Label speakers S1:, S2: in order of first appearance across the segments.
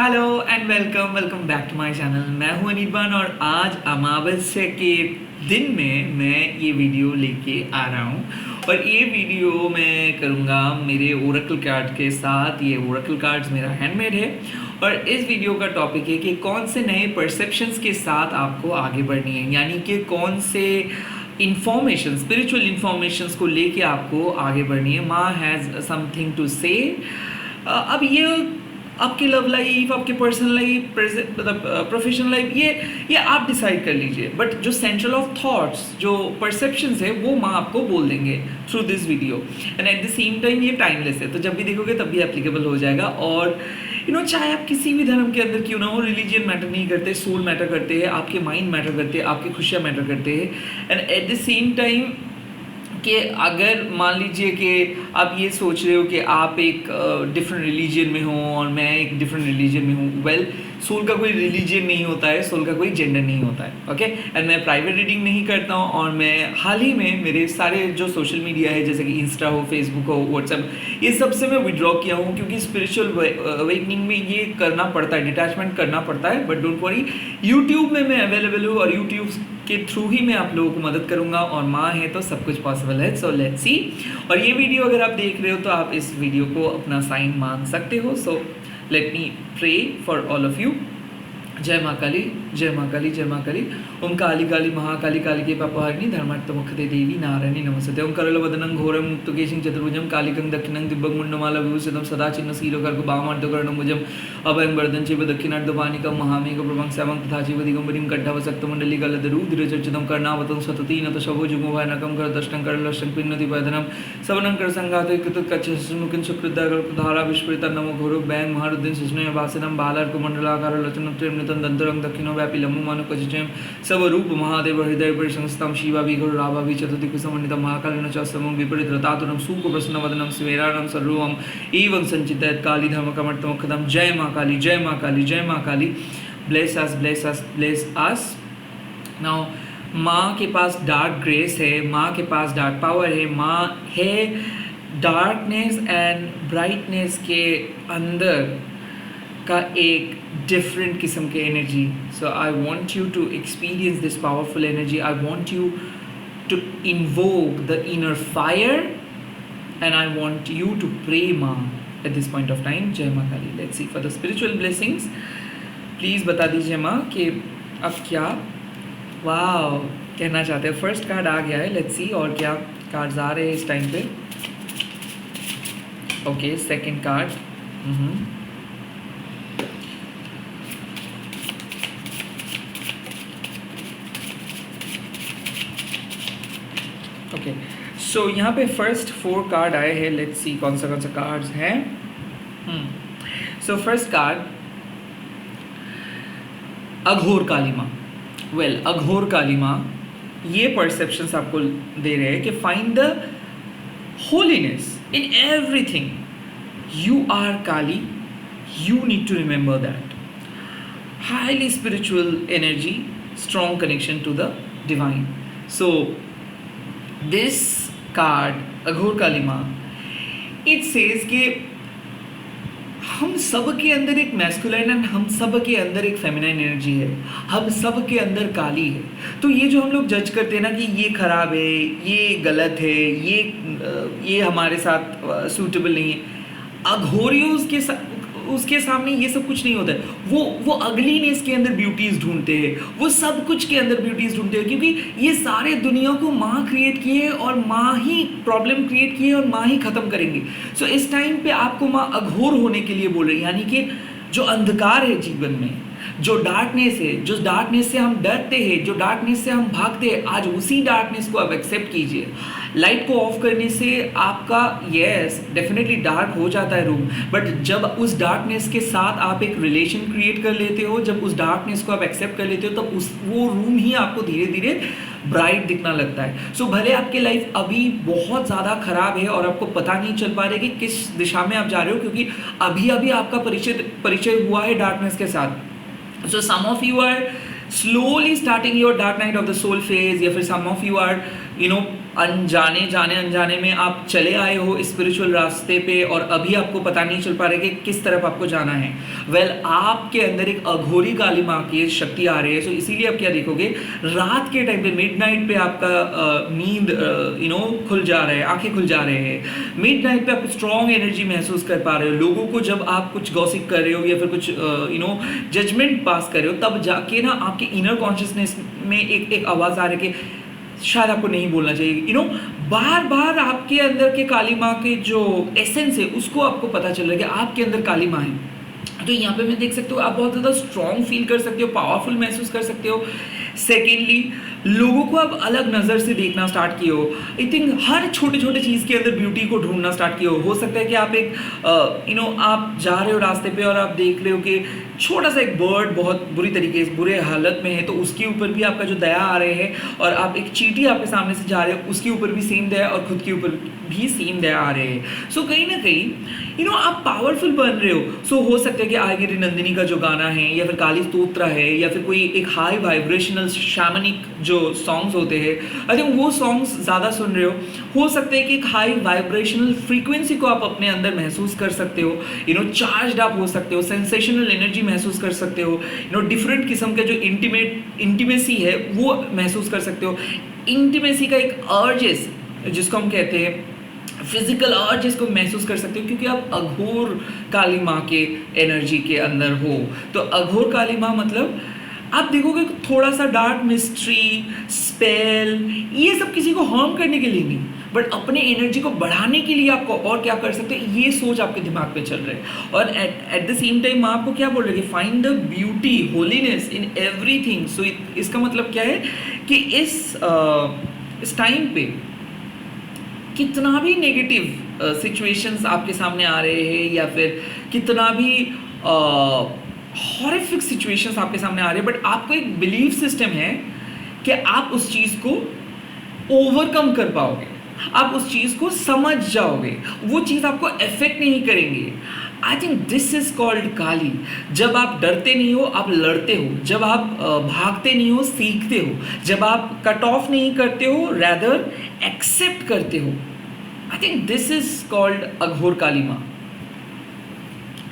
S1: Hello and welcome welcome back to my channel. मैं हूं अनिर्बान और आज अमावस्या के दिन में मैं ये वीडियो लेके आ रहा हूं और ये वीडियो मैं करूंगा मेरे ओरेकल कार्ड के साथ। ये ओरेकल कार्ड्स मेरा हैंडमेड है और इस वीडियो का टॉपिक है कि कौन से नए परसेप्शंस के साथ आपको आगे बढ़नी है, यानी कि कौन से इंफॉर्मेशन, स्पिरिचुअल इंफॉर्मेशंस को लेके आपको आगे बढ़नी है। माँ हैज़ समथिंग टू से। अब ये आपकी लव लाइफ, आपकी पर्सनल लाइफ, मतलब प्रोफेशनल लाइफ, ये आप डिसाइड कर लीजिए। बट जो सेंट्रल ऑफ थॉट्स, जो परसेप्शंस है, वो माँ आपको बोल देंगे through this video. And at the same time ये टाइमलेस है, तो जब भी देखोगे तब भी एप्लीकेबल हो जाएगा। और चाहे आप किसी भी धर्म के अंदर क्यों ना हो, रिलीजियन मैटर नहीं करते, सोल मैटर करते हैं, आपके माइंड मैटर करते हैं, आपकी खुशियाँ मैटर करते हैं। And at the same time कि अगर मान लीजिए कि आप ये सोच रहे हो कि आप एक डिफरेंट रिलीजन में हो और मैं एक डिफरेंट रिलीजन में हूँ, वेल, सोल का कोई रिलीजन नहीं होता है, सोल का कोई जेंडर नहीं होता है। ओके, एंड मैं प्राइवेट रीडिंग नहीं करता हूँ और मैं हाल ही में मेरे सारे जो सोशल मीडिया है, जैसे कि इंस्टा हो, फेसबुक हो, व्हाट्सएप, ये सब से मैं विड्रॉ किया हूँ क्योंकि स्पिरिचुअल अवेकनिंग में ये करना पड़ता है, डिटैचमेंट करना पड़ता है। बट डोंट वरी, यूट्यूब में मैं अवेलेबल हूँ और यूट्यूब के थ्रू ही मैं आप लोगों को मदद करूंगा और माँ है तो सब कुछ पॉसिबल है। So let's see. और ये वीडियो अगर आप देख रहे हो तो आप इस वीडियो को अपना साइन मान सकते हो। So let me pray for all of you. जय माँ काली, जय माँ काली, जय माँ काली। ओम काली काली महाकाली कालिके पापहारिणी धर्मार्थमुखते देवी नारायणी नमस्ते। ओम करलवदनं घोरं मुक्तकेशिं चतुर्भुजं कालिकं दक्षिणं दिव्यमुण्डमाला विभूषितं सदा चिन्ह शीलोकर्क वामार्धकर्णभुजं अभयं वरदं चैव दक्षिणार्धपाणिकं महामेघप्रभं श्यामं तथा चैव दिगम्बरीं कंठवसक्तमण्डलीगलधरुधिरचर्चितं कर्णावतं सततीनत शवो जुगोभयनकं करदष्टं करलष्टं पिन्नति पैदनं सवनं करसंघाते कृतकच्छमुखं सुकृतधारा विस्फुरितं नमो घोरो बैंग महारुद्धिं सुष्णयवासिनं बालार्कमण्डलाकारलचनं दंतरं दक्षिणो व्यापी लम्बुमानुकचिचयं स्वरूप महादेव हृदय परिसंस्थं शिवाभिघोराभाभि चतुर्दिक्समन्वितं महाकालिनं च समं विपरीतरतातुरं सुखप्रसन्नवदनं स्वेराणं सर्वम् एवं संचितयत् काली धर्मकमर्थमुखदं। जय माँ काली, जय माँ काली, जय माँ Kali. Bless us, bless us, bless us. Now माँ के पास डार्क ग्रेस है, माँ के पास डार्क पावर है, माँ है डार्कनेस एंड ब्राइटनेस के अंदर का एक डिफरेंट किस्म के energy. So I want you to experience this powerful energy. I want you to invoke the inner fire and I want you to pray माँ at this point of time. जय माँ Kali. Let's see for the spiritual blessings. Please बता दीजिए माँ कि अब क्या वाह कहना चाहते हैं। फर्स्ट कार्ड आ गया है, लेट्स सी और क्या कार्ड्स आ रहे हैं इस टाइम पे। Okay, second card. ओके, सो यहाँ पे फर्स्ट 4 कार्ड आए हैं। लेट्स सी कौन सा कार्ड्स हैं। सो फर्स्ट कार्ड अघोर काली माँ। वेल, अघोर काली माँ ये परसेप्शंस आपको दे रहे हैं कि find the holiness in everything. You are Kali, you need to remember that. Highly spiritual energy, strong connection to the divine. So this card, Aghor Kali माँ, it says कि हम सब के अंदर एक मैस्कुलाइन एंड हम सब के अंदर एक फेमिनाइन एनर्जी है, हम सब के अंदर काली है। तो ये जो हम लोग जज करते हैं ना कि ये खराब है, ये गलत है, ये हमारे साथ सूटेबल नहीं है, अघोरियों उसके सामने ये सब कुछ नहीं होता है। वो अगलीनेस के अंदर ब्यूटीज ढूंढते हैं, वो सब कुछ के अंदर ब्यूटीज ढूंढते हैं, क्योंकि ये सारे दुनिया को माँ क्रिएट किए और माँ ही प्रॉब्लम क्रिएट किए और माँ ही खत्म करेंगे। सो इस टाइम पे आपको माँ अघोर होने के लिए बोल रही है, यानी कि जो अंधकार है जीवन में, जो डार्कनेस है, जो डार्कनेस से हम डरते हैं, जो डार्कनेस से हम भागते हैं, आज उसी डार्कनेस को आप एक्सेप्ट कीजिए। लाइट को ऑफ करने से आपका यस डेफिनेटली डार्क हो जाता है रूम, बट जब उस डार्कनेस के साथ आप एक रिलेशन क्रिएट कर लेते हो, जब उस डार्कनेस को आप एक्सेप्ट कर लेते हो, तब वो रूम ही आपको धीरे धीरे ब्राइट दिखना लगता है। सो भले आपकी लाइफ अभी बहुत ज़्यादा खराब है और आपको पता नहीं चल पा रहा है कि किस दिशा में आप जा रहे हो, क्योंकि अभी अभी आपका परिचय हुआ है डार्कनेस के साथ। So some of you are slowly starting your dark night of the soul phase, या फिर some of you are अनजाने जाने अनजाने में आप चले आए हो स्पिरिचुअल रास्ते पे और अभी आपको पता नहीं चल पा रहा है कि किस तरफ आपको जाना है। आपके अंदर एक अघोरी काली माँ की शक्ति आ रही है। सो इसीलिए आप क्या देखोगे, रात के टाइम पे मिडनाइट पे आपका नींद खुल जा रहा है, आंखें खुल जा रहे हैं। मिडनाइट पे आप स्ट्रॉन्ग एनर्जी महसूस कर पा रहे हो। लोगों को जब आप कुछ गॉसिप कर रहे हो या फिर कुछ जजमेंट पास कर रहे हो, तब जाके ना आपके इनर कॉन्शियसनेस में एक आवाज़ आ रही है कि शायद आपको नहीं बोलना चाहिए। बार बार आपके अंदर के काली माँ के जो एसेंस है उसको आपको पता चल रहा है कि आपके अंदर काली माँ है। तो यहाँ पे मैं देख सकते हो, आप बहुत ज़्यादा स्ट्रॉन्ग फील कर सकते हो, पावरफुल महसूस कर सकते हो। सेकेंडली, लोगों को आप अलग नज़र से देखना स्टार्ट किए हो। आई थिंक हर छोटे छोटे चीज़ के अंदर ब्यूटी को ढूंढना स्टार्ट किए हो सकता है कि आप एक आप जा रहे हो रास्ते पे और आप देख रहे हो कि छोटा सा एक बर्ड बहुत बुरी तरीके से बुरे हालत में है, तो उसके ऊपर भी आपका जो दया आ रहे हैं। और आप एक चींटी आपके सामने से जा रहे हो, उसके ऊपर भी सेम दया और खुद के ऊपर भी सेम दया आ रहे हैं। सो कहीं ना कहीं आप पावरफुल बन रहे हो। सो हो सकता है कि आगिरी नंदिनी का जो गाना है या फिर काली स्तोत्र है या फिर कोई एक हाई वाइब्रेशनल शैमनिक जो सॉन्ग्स होते हैं, आई थिंक वो सॉन्ग्स ज़्यादा सुन रहे हो सकता है कि एक हाई वाइब्रेशनल फ्रीक्वेंसी को आप अपने अंदर महसूस कर सकते हो। चार्ज्ड आप हो सकते हो, सेंसेशनल एनर्जी महसूस कर सकते हो। डिफरेंट किस्म का जो इंटीमेसी है वो महसूस कर सकते हो। इंटीमेसी का एक अर्जेस जिसको हम कहते हैं फिजिकल अर्ज, इसको महसूस कर सकते हो क्योंकि आप अघोर काली माँ के एनर्जी के अंदर हो। तो अघोर काली माँ मतलब आप देखोगे थोड़ा सा डार्क मिस्ट्री, स्पेल, ये सब किसी को हार्म करने के लिए नहीं, बट अपने एनर्जी को बढ़ाने के लिए आपको और क्या कर सकते हैं, ये सोच आपके दिमाग पे चल रहा है। और एट द सेम टाइम माँ आपको क्या बोल रही है, find the beauty, holiness in everything. So इसका मतलब क्या है कि इस टाइम पे कितना भी नेगेटिव सिचुएशंस आपके सामने आ रहे हैं या फिर कितना भी हॉरिफिक सिचुएशंस आपके सामने आ रहे हैं, बट आपको एक बिलीफ सिस्टम है कि आप उस चीज़ को ओवरकम कर पाओगे, आप उस चीज़ को समझ जाओगे, वो चीज़ आपको अफेक्ट नहीं करेंगे। I think this is called Kali. जब आप डरते नहीं हो, आप लड़ते हो। जब आप भागते नहीं हो, सीखते हो। जब आप कट ऑफ नहीं करते हो, रैदर एक्सेप्ट करते हो। I think this is called Aghor Kali माँ।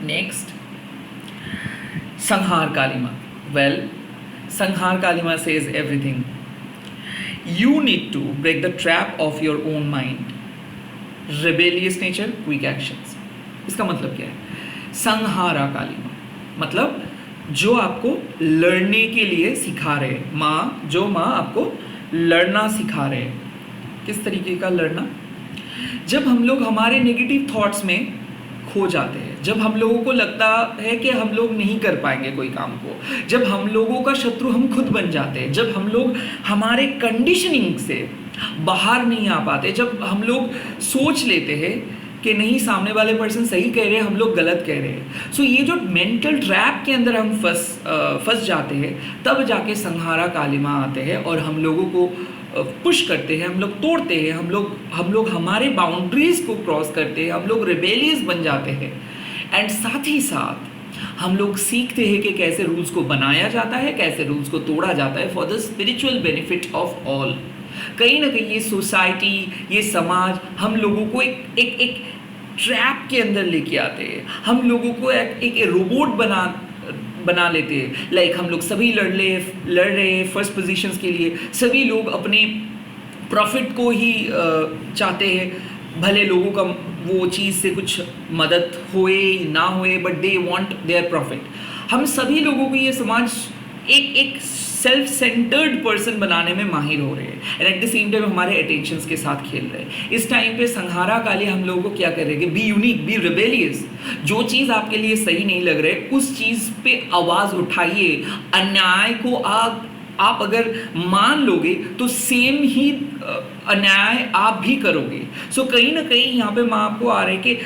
S1: नेक्स्ट, संहार काली माँ। वेल, संहार काली माँ says everything. You need to break the trap of your own mind. Rebellious nature, quick actions. इसका मतलब क्या है? संहारा काली माँ मतलब जो आपको लड़ने के लिए सिखा रहे हैं। माँ, जो माँ आपको लड़ना सिखा रहे हैं। किस तरीके का लड़ना? जब हम लोग हमारे नेगेटिव थॉट्स में खो जाते हैं, जब हम लोगों को लगता है कि हम लोग नहीं कर पाएंगे कोई काम को, जब हम लोगों का शत्रु हम खुद बन जाते हैं, जब हम लोग हमारे कंडीशनिंग से बाहर नहीं आ पाते, जब हम लोग सोच लेते हैं कि नहीं सामने वाले पर्सन सही कह रहे हैं, हम लोग गलत कह रहे हैं। सो ये जो मेंटल ट्रैप के अंदर हम फंस जाते हैं, तब जाके संहारा काली माँ आते हैं और हम लोगों को पुश करते हैं, हम लोग तोड़ते हैं, हम लोग हमारे बाउंड्रीज को क्रॉस करते हैं, हम लोग रिबेलियस बन जाते हैं। एंड साथ ही साथ हम लोग सीखते हैं कि कैसे रूल्स को बनाया जाता है, कैसे रूल्स को तोड़ा जाता है for the spiritual benefit of all. कहीं ना कहीं ये सोसाइटी, ये समाज हम लोगों को एक ट्रैप के अंदर लेके आते हैं। हम लोगों को एक रोबोट बना लेते हैं। लाइक हम लोग सभी लड़ रहे हैं फर्स्ट पोजीशंस के लिए, सभी लोग अपने प्रॉफिट को ही चाहते हैं, भले लोगों का वो चीज़ से कुछ मदद होए ना होए, but they want their profit. हम सभी लोगों को ये समाज एक सेल्फ सेंटर्ड पर्सन बनाने में माहिर हो रहे हैं and at the same time हमारे अटेंशंस के साथ खेल रहे हैं। इस टाइम पे संहारा काली हम लोगों को क्या कर रहे हैं, बी यूनिक, बी रिबेलियस। जो चीज़ आपके लिए सही नहीं लग रहे, उस चीज़ पे आवाज़ उठाइए। अन्याय को आप अगर मान लोगे तो सेम ही अन्याय आप भी करोगे। सो कहीं ना कहीं यहाँ पे माँ आपको आ रहे कि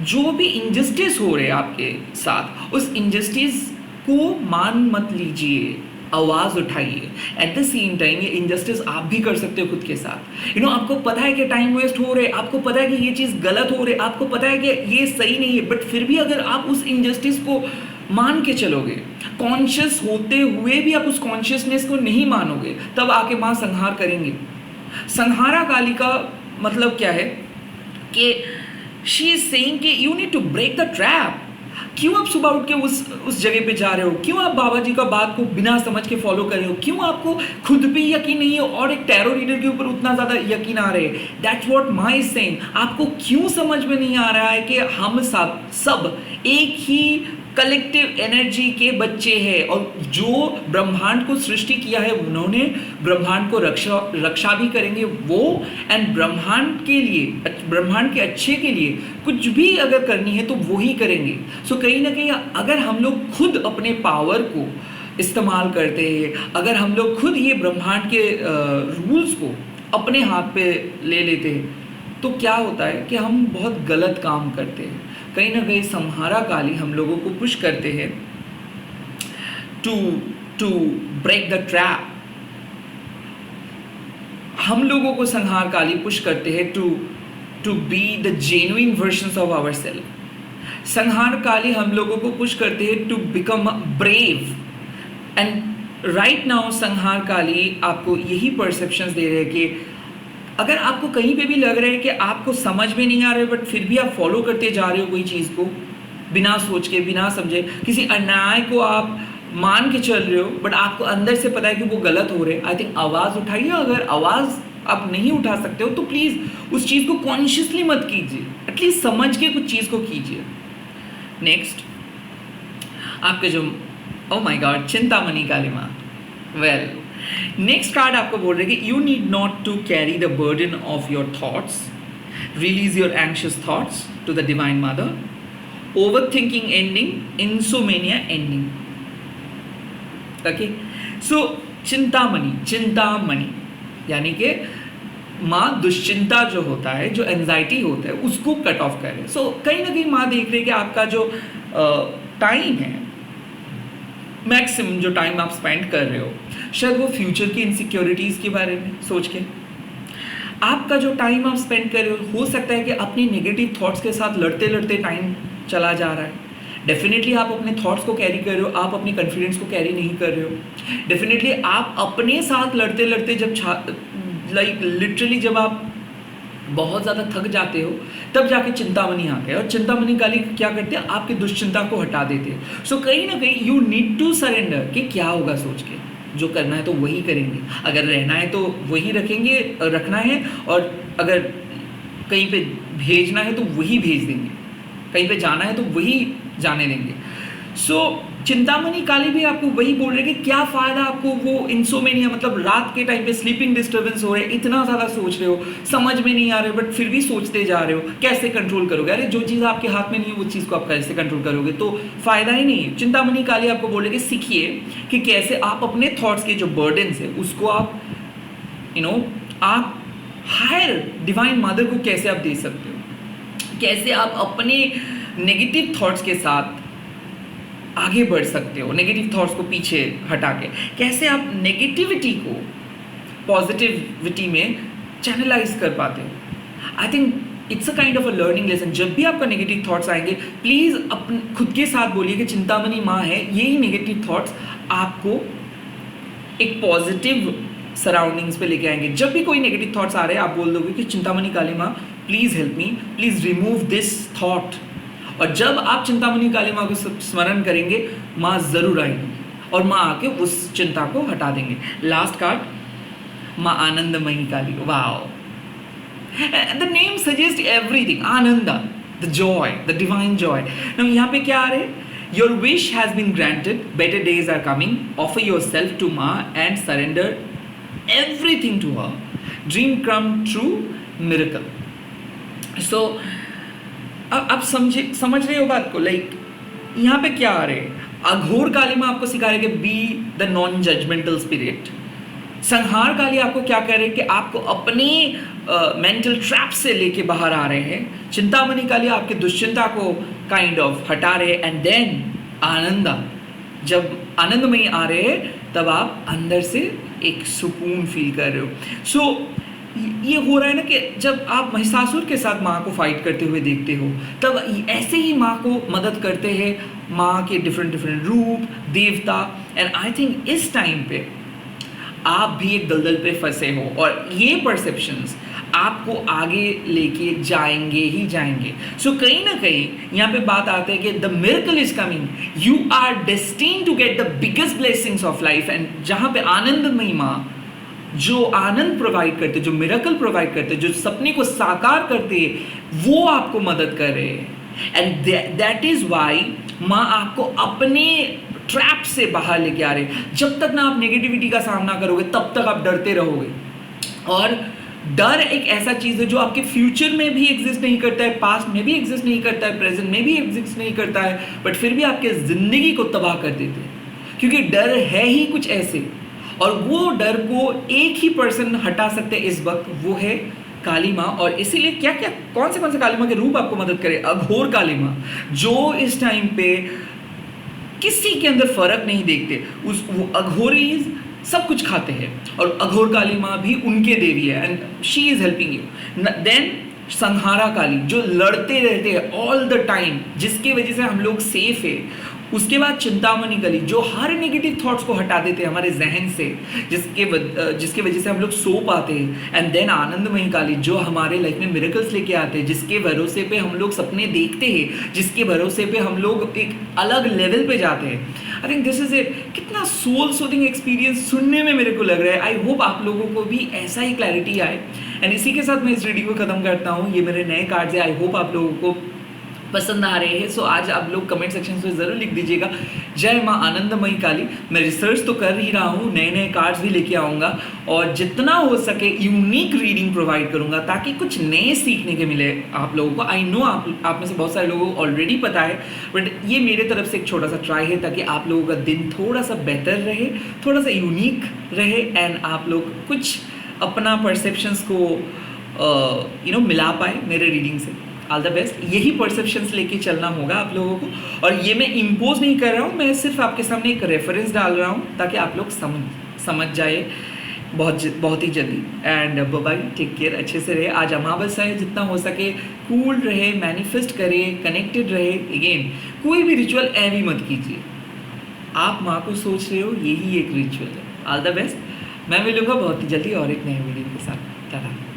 S1: जो भी इनजस्टिस हो रहे हैं आपके साथ, उस इनजस्टिस को मान मत लीजिए, आवाज़ उठाइए। एट द सेम टाइम ये इनजस्टिस आप भी कर सकते हो खुद के साथ। आपको पता है कि टाइम वेस्ट हो रहे, आपको पता है कि ये चीज़ गलत हो रही, आपको पता है कि ये सही नहीं है, बट फिर भी अगर आप उस इनजस्टिस को मान के चलोगे, कॉन्शियस होते हुए भी आप उस कॉन्शियसनेस को नहीं मानोगे, तब आके माँ संहार करेंगे। संहारा काली का मतलब क्या है कि शी इज सेइंग कि you need to break the trap. क्यों आप सुबह उठ के उस जगह पे जा रहे हो? क्यों आप बाबा जी का बात को बिना समझ के फॉलो कर रहे हो? क्यों आपको खुद पे यकीन नहीं है और एक टैरो रीडर के ऊपर उतना ज़्यादा यकीन आ रहा है? That's what my saying. आपको क्यों समझ में नहीं आ रहा है कि हम सब एक ही कलेक्टिव एनर्जी के बच्चे हैं और जो ब्रह्मांड को सृष्टि किया है उन्होंने ब्रह्मांड को रक्षा भी करेंगे वो, एंड ब्रह्मांड के लिए, ब्रह्मांड के अच्छे के लिए कुछ भी अगर करनी है तो वो ही करेंगे। सो कहीं ना कहीं अगर हम लोग खुद अपने पावर को इस्तेमाल करते हैं, अगर हम लोग खुद ये ब्रह्मांड के रूल्स को अपने हाथ पे ले लेते हैं तो क्या होता है कि हम बहुत गलत काम करते हैं। कहीं ना कहीं संहारा काली हम लोगों को पुश करते हैं टू ब्रेक द ट्रैप। हम लोगों को संहार काली पुश करते हैं to be the genuine versions of our self. Samhara Kali हम लोगों को पुश करते हैं to become brave. And right now Samhara Kali आपको यही परसेप्शंस दे रहे हैं कि अगर आपको कहीं पे भी लग रहा है कि आपको समझ में नहीं आ रहा है बट फिर भी आप फॉलो करते जा रहे हो कोई चीज़ को बिना सोच के, बिना समझे, किसी अन्याय को आप मान के चल रहे हो बट आपको अंदर से पता है कि वो गलत हो रहे हैं, आई थिंक आवाज़ उठाइए। अगर आवाज़ आप नहीं उठा सकते हो तो प्लीज़ उस चीज़ को कॉन्शियसली मत कीजिए, एटलीस्ट समझ के कुछ चीज़ को कीजिए। नेक्स्ट आपके जो oh my God Chintamani Kali माँ, वेल नेक्स्ट कार्ड आपको बोल रहे कि you need not to carry the burden of your thoughts, release your anxious thoughts to the divine mother, over thinking ending, insomnia ending. Okay, so Chintamani यानी कि माँ दुश्चिंता जो होता है, जो एंजाइटी होता है उसको कट ऑफ करे। सो कहीं ना कहीं माँ देख रही है कि आपका जो टाइम है, मैक्सिमम जो टाइम आप स्पेंड कर रहे हो शायद वो फ्यूचर की इनसिक्योरिटीज़ के बारे में सोच के। आपका जो टाइम आप स्पेंड कर रहे हो सकता है कि अपनी नेगेटिव थॉट्स के साथ लड़ते लड़ते टाइम चला जा रहा है। डेफिनेटली आप अपने थॉट्स को कैरी कर रहे हो, आप अपनी कॉन्फिडेंस को कैरी नहीं कर रहे हो। डेफिनेटली आप अपने साथ लड़ते लड़ते जब लिटरली जब आप बहुत ज़्यादा थक जाते हो तब जाके चिंतामणि आते हैं और चिंतामणि काली क्या करते हैं, आपकी दुश्चिंता को हटा देते हैं। सो कहीं ना कहीं यू नीड टू सरेंडर कि क्या होगा सोच के, जो करना है तो वही करेंगे, अगर रहना है तो वही रखना है, और अगर कहीं पे भेजना है तो वही भेज देंगे, कहीं पे जाना है तो वही जाने देंगे। सो चिंतामणि काली भी आपको वही बोल रहे कि क्या फ़ायदा आपको वो इंसोमेनिया, मतलब रात के टाइम पे स्लीपिंग डिस्टर्बेंस हो रहे, इतना ज़्यादा सोच रहे हो, समझ में नहीं आ रहे बट फिर भी सोचते जा रहे हो, कैसे कंट्रोल करोगे? अरे जो चीज़ आपके हाथ में नहीं है वो चीज़ को आप कैसे कंट्रोल करोगे? तो फ़ायदा ही नहीं है। चिंतामणि काली आपको बोले कि सीखिए कि कैसे आप अपने थॉट्स के जो बर्डन्स है उसको आप आप हायर डिवाइन मदर को कैसे आप दे सकते हो, कैसे आप अपने नेगेटिव थॉट्स के साथ आगे बढ़ सकते हो, नेगेटिव थॉट्स को पीछे हटा के कैसे आप नेगेटिविटी को पॉजिटिविटी में चैनलाइज कर पाते हो। I think it's a kind of a learning lesson. जब भी आपका नेगेटिव थॉट्स आएंगे प्लीज़ अपने खुद के साथ बोलिए कि चिंतामणि माँ है, यही नेगेटिव थॉट्स आपको एक पॉजिटिव सराउंडिंग्स पे लेके आएंगे। जब भी कोई नेगेटिव थॉट्स आ रहे हैं आप बोल दोगे कि चिंतामणि काली माँ please help me, please remove this thought. और जब आप चिंतामणि काली माँ को स्मरण करेंगे माँ ज़रूर आएगी और माँ आके उस चिंता को हटा देंगे। लास्ट कार्ड माँ Anandamayi Kali. Wow, the name suggest everything, Ananda, the joy, the divine joy. यहाँ पे क्या आ रहे हैं? Your wish has been granted, better days are coming, offer your self to माँ and surrender everything to her, dream come true, miracle. So अब समझ रहे हो बात को? लाइक यहाँ पे क्या आ रहे हैं? अघोर काली माँ आपको सिखा रहे कि be the non judgemental spirit. Samhara Kali आपको क्या कह रहे हैं कि आपको अपने मेंटल ट्रैप से लेके बाहर आ रहे हैं। चिंतामणि काली आपके दुश्चिंता को काइंड ऑफ हटा रहे हैं। एंड देन आनंदा, जब आनंदमयी आ रहे हैं तब आप अंदर से एक सुकून फील कर रहे हो। सो ये हो रहा है ना कि जब आप महिषासुर के साथ माँ को फाइट करते हुए देखते हो तब ऐसे ही माँ को मदद करते हैं माँ के डिफरेंट रूप, देवता। एंड आई थिंक इस टाइम पे आप भी एक दलदल पे फंसे हो और ये परसेप्शंस आपको आगे लेके जाएंगे ही जाएंगे। सो कहीं ना कहीं यहाँ पे बात आती है कि the miracle is coming, you are destined to get the biggest blessings of life. And जहाँ पे आनंदमयी माँ जो आनंद प्रोवाइड करते, जो मिरेकल प्रोवाइड करते, जो सपने को साकार करते, वो आपको मदद कर रहे हैं। एंड दैट इज वाई माँ आपको अपने ट्रैप से बाहर लेके आ रहे। जब तक ना आप नेगेटिविटी का सामना करोगे तब तक आप डरते रहोगे। और डर एक ऐसा चीज है जो आपके फ्यूचर में भी एग्जिस्ट नहीं करता है, पास्ट में भी एग्जिस्ट नहीं करता है, प्रेजेंट में भी एग्जिस्ट नहीं करता है, बट फिर भी आपके जिंदगी को तबाह कर देते हैं। क्योंकि डर है ही कुछ ऐसे, और वो डर को एक ही पर्सन हटा सकते हैं इस वक्त, वो है काली माँ। और इसीलिए क्या क्या कौन से काली माँ के रूप आपको मदद करे? अघोर काली माँ, जो इस टाइम पे किसी के अंदर फर्क नहीं देखते, वो अघोरीज सब कुछ खाते हैं, और अघोर काली माँ भी उनके देवी है, and she is helping you. Then Samhara Kali, जो लड़ते रहते हैं ऑल द टाइम, जिसकी वजह से हम लोग सेफ है। उसके बाद चिंतामणि काली, जो हर नेगेटिव थॉट्स को हटा देते हैं हमारे जहन से, जिसके वजह से हम लोग सो पाते हैं। एंड देन आनंदमयी काली, जो हमारे लाइफ में मिरेकल्स लेके आते हैं, जिसके भरोसे पे हम लोग सपने देखते हैं, जिसके भरोसे पे हम लोग एक अलग लेवल पे जाते हैं। आई थिंक दिस इज ए कितना सोल सोथिंग एक्सपीरियंस सुनने में मेरे को लग रहा है। आई होप आप लोगों को भी ऐसा ही क्लैरिटी आए। एंड इसी के साथ मैं इस रीडिंग को खत्म करता हूँ। ये मेरे नए कार्ड्स है, आई होप आप लोगों को पसंद आ रहे हैं। सो आज आप लोग कमेंट सेक्शन में ज़रूर लिख दीजिएगा जय माँ आनंदमयी काली। मैं रिसर्च तो कर ही रहा हूँ, नए नए कार्ड्स भी लेके आऊँगा, और जितना हो सके यूनिक रीडिंग प्रोवाइड करूँगा ताकि कुछ नए सीखने के मिले आप लोगों को। आई नो आप में से बहुत सारे लोगों को ऑलरेडी पता है, बट ये मेरे तरफ से एक छोटा सा ट्राई है ताकि आप लोगों का दिन थोड़ा सा बेहतर रहे, थोड़ा सा यूनिक रहे, एंड आप लोग कुछ अपना परसेप्शंस को मिला पाए मेरे रीडिंग से। All the best. यही परसेप्शंस लेके चलना होगा आप लोगों को, और ये मैं इम्पोज नहीं कर रहा हूँ, मैं सिर्फ आपके सामने एक रेफरेंस डाल रहा हूँ ताकि आप लोग समझ जाए बहुत ही जल्दी। एंड बाय, टेक केयर, अच्छे से रहे। आज अमावस्या है, जितना हो सके कूल रहे, मैनिफेस्ट करे, कनेक्टेड रहे। अगेन कोई भी रिचुअल ऐवी मत कीजिए, आप माँ को सोच रहे हो, यही एक रिचुअल है। All the best. मैं मिलूंगा बहुत ही जल्दी और एक नए वीडियो के साथ। टाटा।